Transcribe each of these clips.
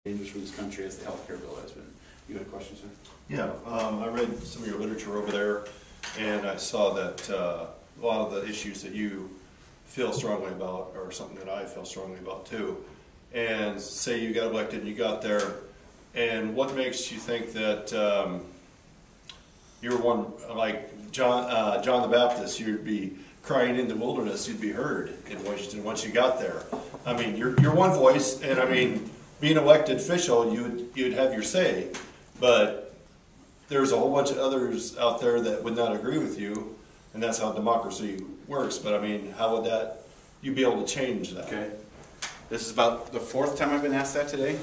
dangerous for this country as the healthcare bill has been. You had a question, sir? Yeah, I read some of your literature over there, and I saw that a lot of the issues that you feel strongly about are something that I feel strongly about too. And say you got elected and you got there, and what makes you think that you're one like John the Baptist? You'd be crying in the wilderness, you'd be heard in Washington once you got there. I mean, you're one voice, and I mean, being elected official, you'd have your say, but there's a whole bunch of others out there that would not agree with you, and that's how democracy works. But I mean, how would that, you be able to change that? Okay. This is about the fourth time I've been asked that today.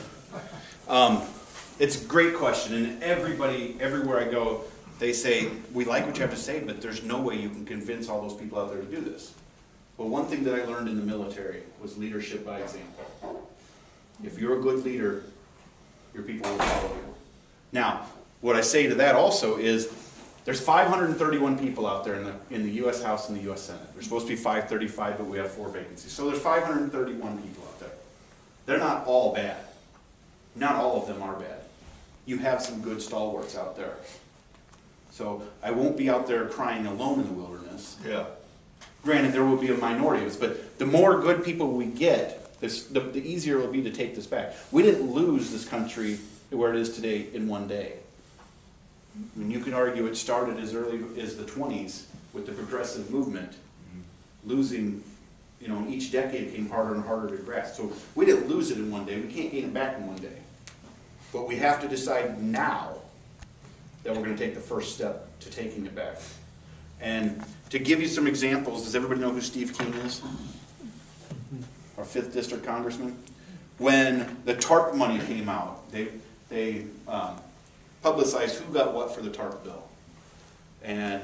It's a great question, and everybody, everywhere I go, they say, we like what you have to say, but there's no way you can convince all those people out there to do this. Well, one thing that I learned in the military was leadership by example. If you're a good leader, your people will follow you. Now, what I say to that also is, there's 531 people out there in the U.S. House and the U.S. Senate. There's supposed to be 535, but we have 4 vacancies. So there's 531 people out there. They're not all bad. Not all of them are bad. You have some good stalwarts out there. So I won't be out there crying alone in the wilderness. Yeah. Granted, there will be a minority of us, but the more good people we get, the easier it will be to take this back. We didn't lose this country where it is today in one day. I mean, you can argue it started as early as the 20s with the progressive movement. Losing, in each decade came harder and harder to grasp. So we didn't lose it in one day. We can't gain it back in one day. But we have to decide now that we're going to take the first step to taking it back. And to give you some examples, does everybody know who Steve King is? Our 5th District Congressman. When the TARP money came out, they publicized who got what for the TARP bill. And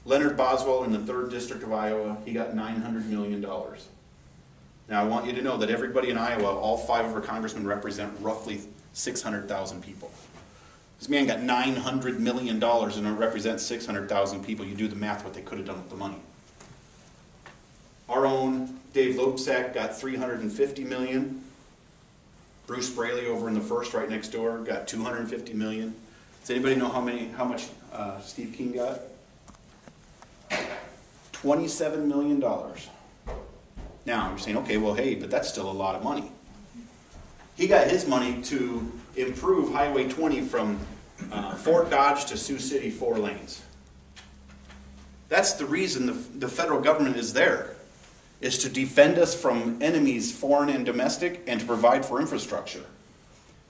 Leonard Boswell in the 3rd District of Iowa, he got $900 million. Now I want you to know that everybody in Iowa, all 5 of our congressmen represent roughly 600,000 people. This man got $900 million and it represents 600,000 people. You do the math what they could have done with the money. Our own Dave Loebsack got $350 million. Bruce Braley over in the 1st right next door got $250 million. Does anybody know how much Steve King got? $27 million. Now you're saying, okay, well, hey, but that's still a lot of money. He got his money to improve Highway 20 from Fort Dodge to Sioux City 4 lanes. That's the reason the federal government is there, is to defend us from enemies, foreign and domestic, and to provide for infrastructure.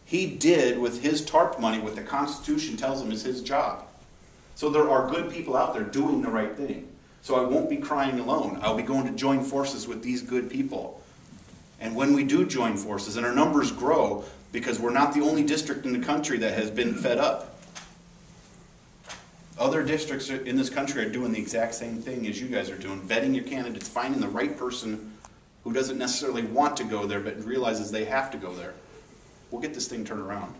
He did with his TARP money what the Constitution tells him is his job. So there are good people out there doing the right thing. So I won't be crying alone. I'll be going to join forces with these good people. And when we do join forces, and our numbers grow, because we're not the only district in the country that has been fed up. Other districts in this country are doing the exact same thing as you guys are doing, vetting your candidates, finding the right person who doesn't necessarily want to go there but realizes they have to go there. We'll get this thing turned around.